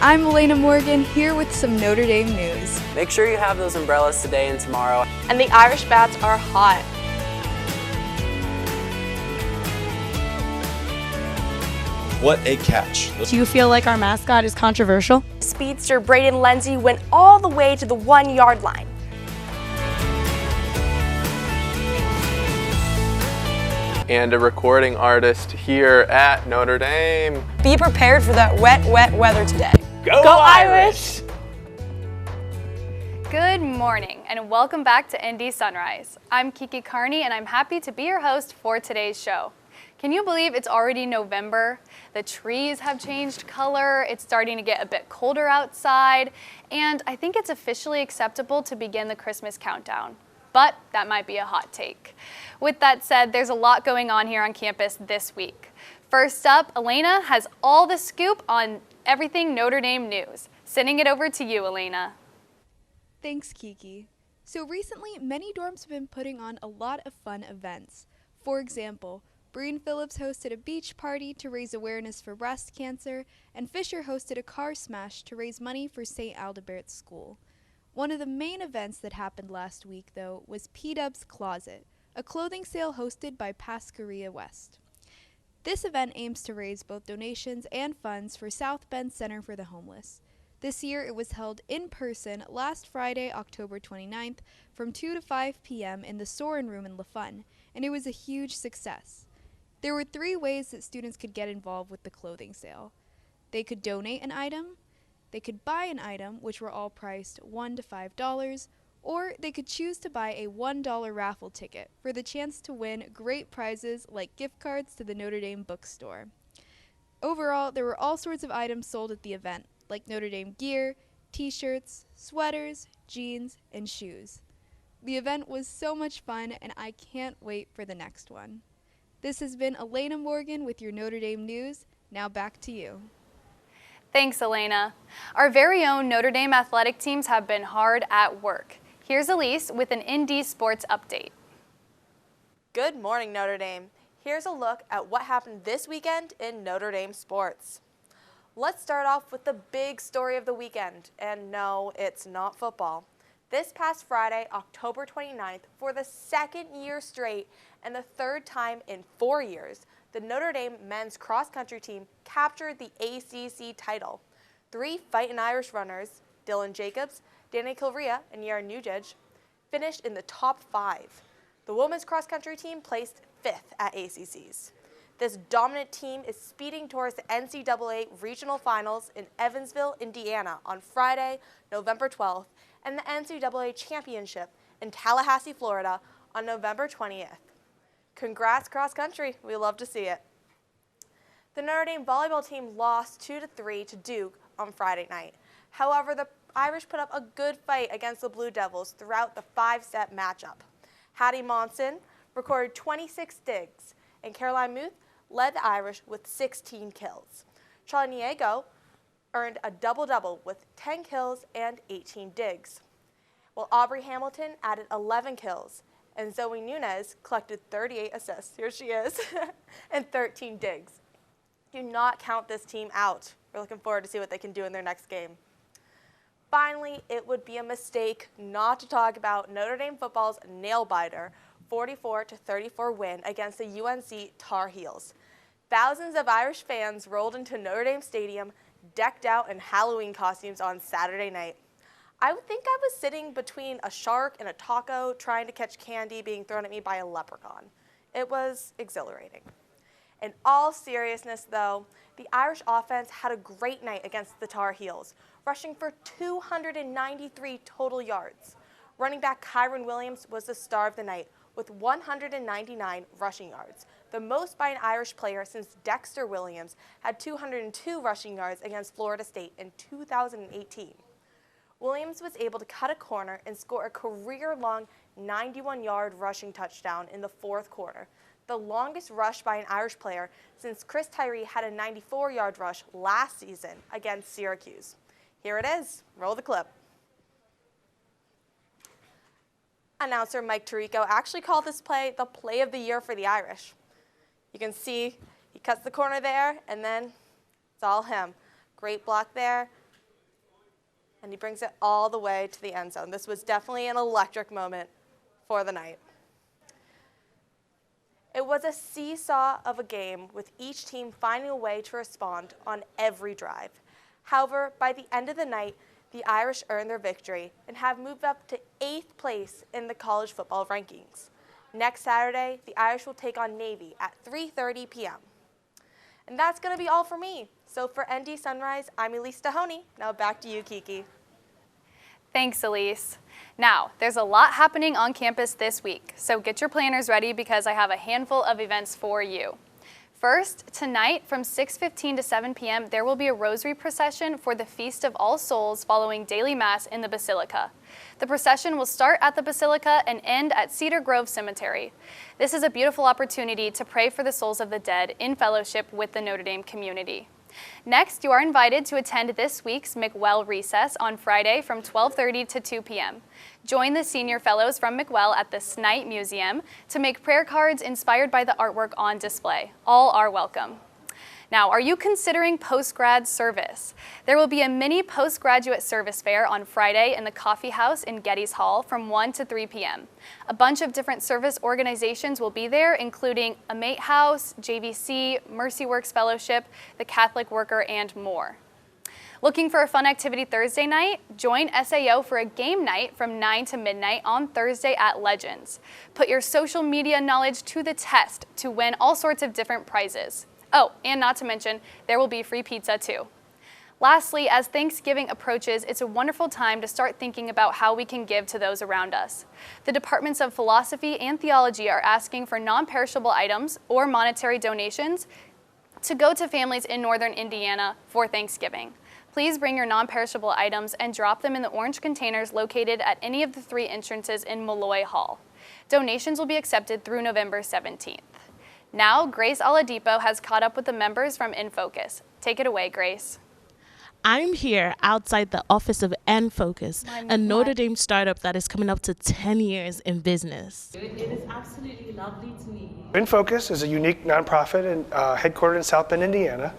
I'm Elena Morgan, here with some Notre Dame news. Make sure you have those umbrellas today and tomorrow. And the Irish bats are hot. What a catch. Do you feel like our mascot is controversial? Speedster Braden Lenzy went all the way to the 1-yard line. And a recording artist here at Notre Dame. Be prepared for that wet weather today. Go Irish! Good morning and welcome back to ND Sunrise. I'm Kiki Carney and I'm happy to be your host for today's show. Can you believe it's already November? The trees have changed color, it's starting to get a bit colder outside, and I think it's officially acceptable to begin the Christmas countdown. But that might be a hot take. With that said, there's a lot going on here on campus this week. First up, Elena has all the scoop on everything Notre Dame news. Sending it over to you, Elena. Thanks, Kiki. So recently, many dorms have been putting on a lot of fun events. For example, Breen Phillips hosted a beach party to raise awareness for breast cancer, and Fisher hosted a car smash to raise money for St. Aldebert's School. One of the main events that happened last week, though, was PDUB'S Closet, a clothing sale hosted by Pascaria West. This event aims to raise both donations and funds for South Bend Center for the Homeless. This year it was held in person last Friday, October 29th, from 2 to 5 p.m. in the Sorin Room in LaFun, and it was a huge success. There were 3 ways that students could get involved with the clothing sale. They could donate an item, they could buy an item, which were all priced $1 to $5, or they could choose to buy a $1 raffle ticket for the chance to win great prizes like gift cards to the Notre Dame bookstore. Overall, there were all sorts of items sold at the event, like Notre Dame gear, t-shirts, sweaters, jeans, and shoes. The event was so much fun, and I can't wait for the next one. This has been Elena Morgan with your Notre Dame news. Now back to you. Thanks, Elena. Our very own Notre Dame athletic teams have been hard at work. Here's Elise with an ND Sports update. Good morning, Notre Dame. Here's a look at what happened this weekend in Notre Dame sports. Let's start off with the big story of the weekend, and no, it's not football. This past Friday, October 29th, for the 2nd year straight and the 3rd time in 4 years, the Notre Dame men's cross-country team captured the ACC title. 3 Fightin' Irish runners, Dylan Jacobs, Danny Kilrea, and Yara Nugent, finished in the top 5. The women's cross-country team placed 5th at ACCs. This dominant team is speeding towards the NCAA Regional Finals in Evansville, Indiana on Friday, November 12th, and the NCAA Championship in Tallahassee, Florida on November 20th. Congrats, cross country. We love to see it. The Notre Dame volleyball team lost 2-3 to Duke on Friday night. However, the Irish put up a good fight against the Blue Devils throughout the 5-set matchup. Hattie Monson recorded 26 digs, and Caroline Muth led the Irish with 16 kills. Charlie Niego earned a double-double with 10 kills and 18 digs, while Aubrey Hamilton added 11 kills, and Zoe Nunez collected 38 assists, here she is, and 13 digs. Do not count this team out. We're looking forward to see what they can do in their next game. Finally, it would be a mistake not to talk about Notre Dame football's nail-biter 44-34 win against the UNC Tar Heels. Thousands of Irish fans rolled into Notre Dame Stadium decked out in Halloween costumes on Saturday night. I would think I was sitting between a shark and a taco trying to catch candy being thrown at me by a leprechaun. It was exhilarating. In all seriousness, though, the Irish offense had a great night against the Tar Heels, rushing for 293 total yards. Running back Kyron Williams was the star of the night with 199 rushing yards, the most by an Irish player since Dexter Williams had 202 rushing yards against Florida State in 2018. Williams was able to cut a corner and score a career-long 91-yard rushing touchdown in the 4th quarter, the longest rush by an Irish player since Chris Tyree had a 94-yard rush last season against Syracuse. Here it is. Roll the clip. Announcer Mike Tirico actually called this play the play of the year for the Irish. You can see he cuts the corner there, and then it's all him. Great block there, and he brings it all the way to the end zone. This was definitely an electric moment for the night. It was a seesaw of a game with each team finding a way to respond on every drive. However, by the end of the night, the Irish earned their victory and have moved up to 8th place in the college football rankings. Next Saturday, the Irish will take on Navy at 3:30 p.m. And that's going to be all for me. So for ND Sunrise, I'm Elise Tahoney. Now back to you, Kiki. Thanks, Elise. Now, there's a lot happening on campus this week, so get your planners ready because I have a handful of events for you. First, tonight from 6:15 to 7 p.m., there will be a rosary procession for the Feast of All Souls following daily Mass in the Basilica. The procession will start at the Basilica and end at Cedar Grove Cemetery. This is a beautiful opportunity to pray for the souls of the dead in fellowship with the Notre Dame community. Next, you are invited to attend this week's McWell Recess on Friday from 12:30 to 2 p.m. Join the senior fellows from McWell at the Snight Museum to make prayer cards inspired by the artwork on display. All are welcome. Now, are you considering post-grad service? There will be a mini postgraduate service fair on Friday in the Coffee House in Getty's Hall from 1 to 3 p.m. A bunch of different service organizations will be there, including a Mate House, JVC, Mercy Works Fellowship, the Catholic Worker, and more. Looking for a fun activity Thursday night? Join SAO for a game night from 9 to midnight on Thursday at Legends. Put your social media knowledge to the test to win all sorts of different prizes. Oh, and not to mention, there will be free pizza too. Lastly, as Thanksgiving approaches, it's a wonderful time to start thinking about how we can give to those around us. The departments of philosophy and theology are asking for non-perishable items or monetary donations to go to families in northern Indiana for Thanksgiving. Please bring your non-perishable items and drop them in the orange containers located at any of the 3 entrances in Molloy Hall. Donations will be accepted through November 17th. Now, Grace Oladipo has caught up with the members from Enfocus. Take it away, Grace. I'm here outside the office of Enfocus, a Notre Dame startup that is coming up to 10 years in business. It is absolutely lovely to meet you. Enfocus is a unique nonprofit and headquartered in South Bend, Indiana.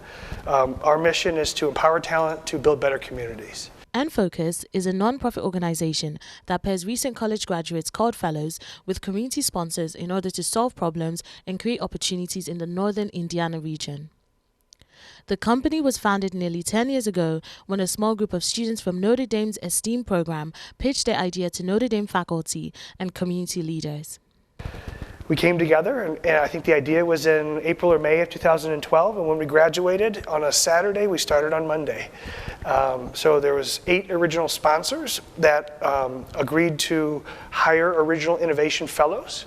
Our mission is to empower talent to build better communities. Enfocus is a non-profit organization that pairs recent college graduates called fellows with community sponsors in order to solve problems and create opportunities in the northern Indiana region. The company was founded nearly 10 years ago when a small group of students from Notre Dame's STEAM program pitched their idea to Notre Dame faculty and community leaders. We came together, and I think the idea was in April or May of 2012, and when we graduated on a Saturday, we started on Monday. So there was 8 original sponsors that agreed to hire original innovation fellows.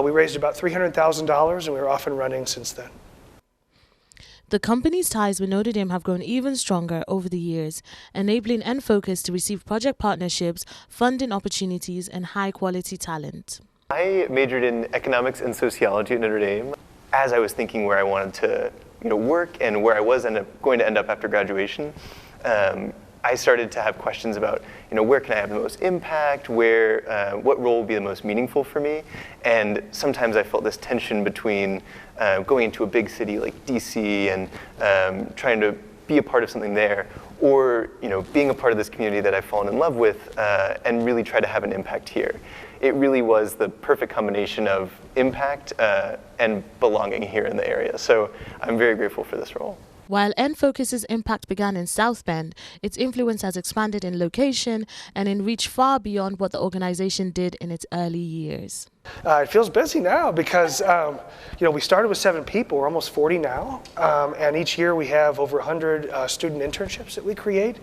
We raised about $300,000, and we were off and running since then. The company's ties with Notre Dame have grown even stronger over the years, enabling Enfocus to receive project partnerships, funding opportunities, and high-quality talent. I majored in economics and sociology at Notre Dame. As I was thinking where I wanted to work and where I was going to end up after graduation, I started to have questions about where can I have the most impact, what role will be the most meaningful for me, and sometimes I felt this tension between going into a big city like DC and trying to be a part of something there, or being a part of this community that I've fallen in love with and really try to have an impact here. It really was the perfect combination of impact and belonging here in the area. So I'm very grateful for this role. While Enfocus's impact began in South Bend, its influence has expanded in location and in reach far beyond what the organization did in its early years. It feels busy now because we started with 7 people. We're almost 40 now, and each year we have over 100 student internships that we create.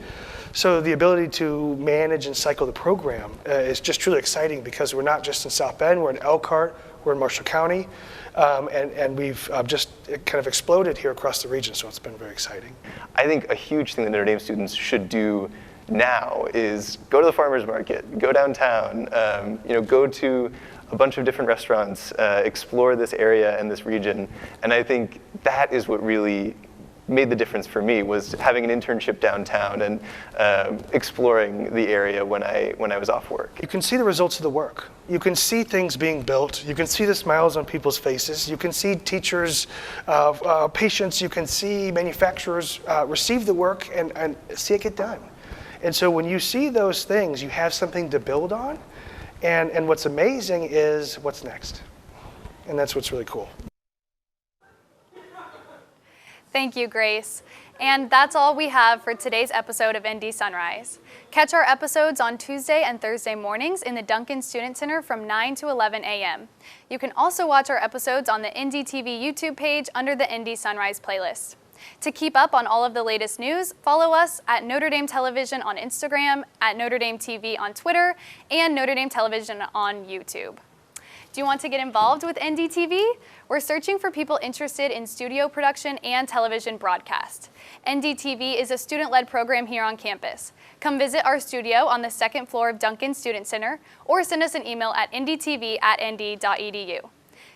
So the ability to manage and cycle the program is just truly exciting because we're not just in South Bend, we're in Elkhart, we're in Marshall County, and we've just kind of exploded here across the region, so it's been very exciting. I think a huge thing that Notre Dame students should do now is go to the farmers market, go downtown, go to a bunch of different restaurants, explore this area and this region, and I think that is what really made the difference for me, was having an internship downtown and exploring the area when I was off work. You can see the results of the work. You can see things being built. You can see the smiles on people's faces. You can see teachers, patients. You can see manufacturers receive the work and see it get done. And so when you see those things, you have something to build on. And what's amazing is what's next. And that's what's really cool. Thank you, Grace. And that's all we have for today's episode of ND Sunrise. Catch our episodes on Tuesday and Thursday mornings in the Duncan Student Center from 9 to 11 a.m. You can also watch our episodes on the NDTV YouTube page under the ND Sunrise playlist. To keep up on all of the latest news, follow us at Notre Dame Television on Instagram, at Notre Dame TV on Twitter, and Notre Dame Television on YouTube. Do you want to get involved with NDTV? We're searching for people interested in studio production and television broadcast. NDTV is a student-led program here on campus. Come visit our studio on the second floor of Duncan Student Center or send us an email at ndtv@nd.edu.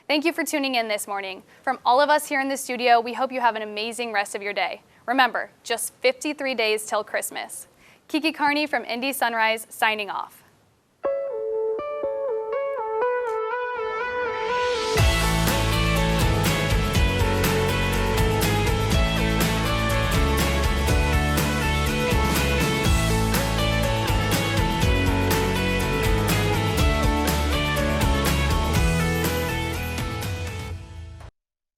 Thank you for tuning in this morning. From all of us here in the studio, we hope you have an amazing rest of your day. Remember, just 53 days till Christmas. Kiki Carney from ND Sunrise signing off.